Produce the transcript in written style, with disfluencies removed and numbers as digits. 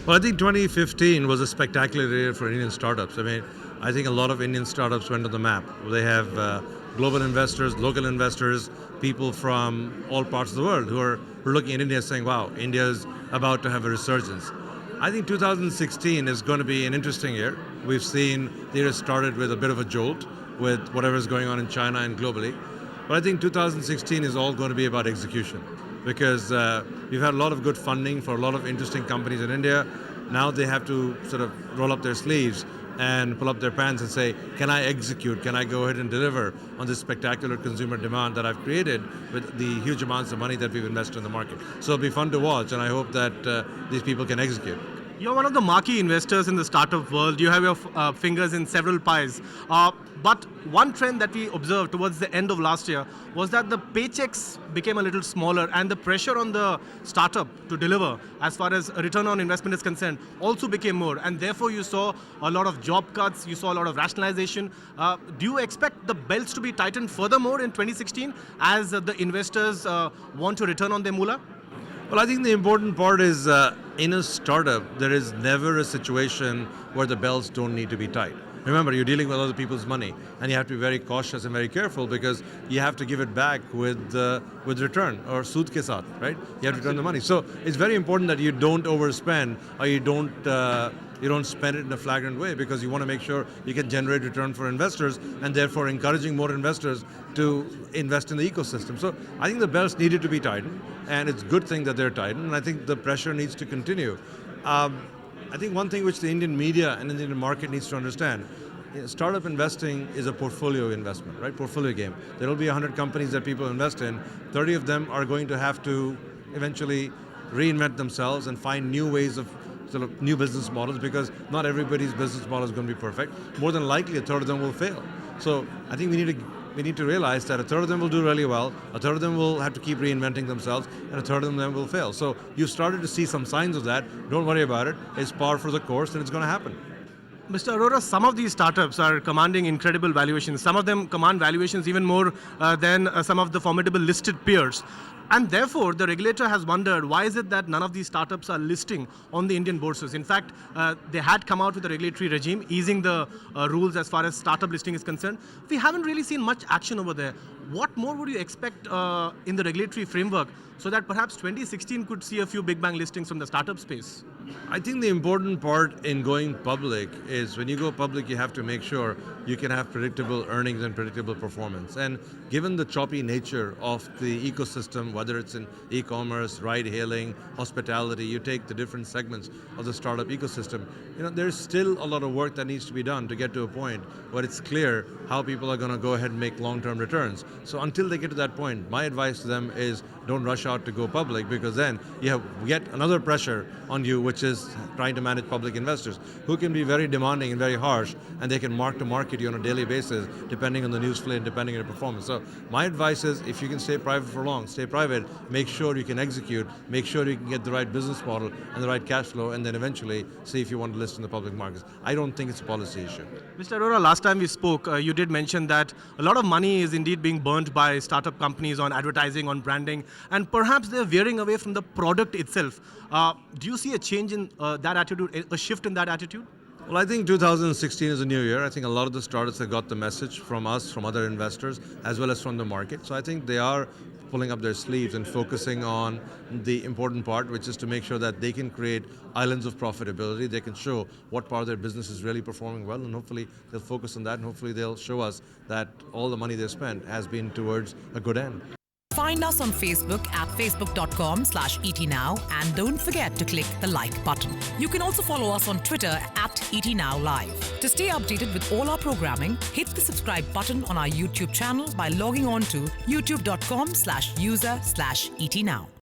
Well, I think 2015 was a spectacular year for Indian startups. I think a lot of Indian startups went on the map. They have global investors, local investors, people from all parts of the world who are looking at India saying, wow, India is about to have a resurgence. I think 2016 is going to be an interesting year. We've seen the year started with a bit of a jolt with whatever's going on in China and globally. But I think 2016 is all going to be about execution because we've had a lot of good funding for a lot of interesting companies in India. Now they have to sort of roll up their sleeves and pull up their pants and say, can I execute? Can I go ahead and deliver on this spectacular consumer demand that I've created with the huge amounts of money that we've invested in the market? So it'll be fun to watch, and I hope that these people can execute. You're one of the marquee investors in the startup world. You have your fingers in several pies. But one trend that we observed towards the end of last year was that the paychecks became a little smaller and the pressure on the startup to deliver as far as a return on investment is concerned also became more. And therefore you saw a lot of job cuts, you saw a lot of rationalization. Do you expect the belts to be tightened furthermore in 2016 as the investors want to return on their moolah? Well, I think the important part is in a startup, there is never a situation where the belts don't need to be tight. Remember, you're dealing with other people's money, and you have to be very cautious and very careful because you have to give it back with return or sood ke saath, right? You have to return the money. So it's very important that you don't overspend or you don't spend it in a flagrant way because you want to make sure you can generate return for investors and therefore encouraging more investors to invest in the ecosystem. So I think the belts needed to be tightened, and it's a good thing that they're tightened, and I think the pressure needs to continue. I think one thing which the Indian media and the Indian market needs to understand, startup investing is a portfolio investment, right? Portfolio game. There will be 100 companies that people invest in. 30 of them are going to have to eventually reinvent themselves and find new ways of sort of new business models because not everybody's business model is going to be perfect. More than likely, a third of them will fail. So I think we need to realize that a third of them will do really well, a third of them will have to keep reinventing themselves, and a third of them will fail. So you've started to see some signs of that. Don't worry about it. It's par for the course, and it's going to happen. Mr. Arora, some of these startups are commanding incredible valuations. Some of them command valuations even more than some of the formidable listed peers. And therefore, the regulator has wondered, why is it that none of these startups are listing on the Indian bourses? In fact, they had come out with a regulatory regime, easing the rules as far as startup listing is concerned. We haven't really seen much action over there. What more would you expect in the regulatory framework so that perhaps 2016 could see a few big bang listings from the startup space? I think the important part in going public is when you go public, you have to make sure you can have predictable earnings and predictable performance. And given the choppy nature of the ecosystem, whether it's in e-commerce, ride-hailing, hospitality, you take the different segments of the startup ecosystem, there's still a lot of work that needs to be done to get to a point where it's clear how people are going to go ahead and make long-term returns. So until they get to that point, my advice to them is don't rush out to go public because then you have yet another pressure on you, which is trying to manage public investors who can be very demanding and very harsh, and they can mark to market you on a daily basis depending on the news flow and depending on your performance. So my advice is if you can stay private for long, stay private, make sure you can execute, make sure you can get the right business model and the right cash flow, and then eventually see if you want to list in the public markets. I don't think it's a policy issue. Mr. Arora, last time we spoke, you did mention that a lot of money is indeed being burnt by startup companies on advertising, on branding, and perhaps they're veering away from the product itself. Do you see a change in that attitude, a shift in that attitude? Well, I think 2016 is a new year. I think a lot of the startups have got the message from us, from other investors, as well as from the market. So I think they are pulling up their sleeves and focusing on the important part, which is to make sure that they can create islands of profitability. They can show what part of their business is really performing well, and hopefully they'll focus on that, and hopefully they'll show us that all the money they spent has been towards a good end. Find us on Facebook at facebook.com/ETNow and don't forget to click the like button. You can also follow us on Twitter at ETNowLive. To stay updated with all our programming, hit the subscribe button on our YouTube channel by logging on to youtube.com/user/ETNow.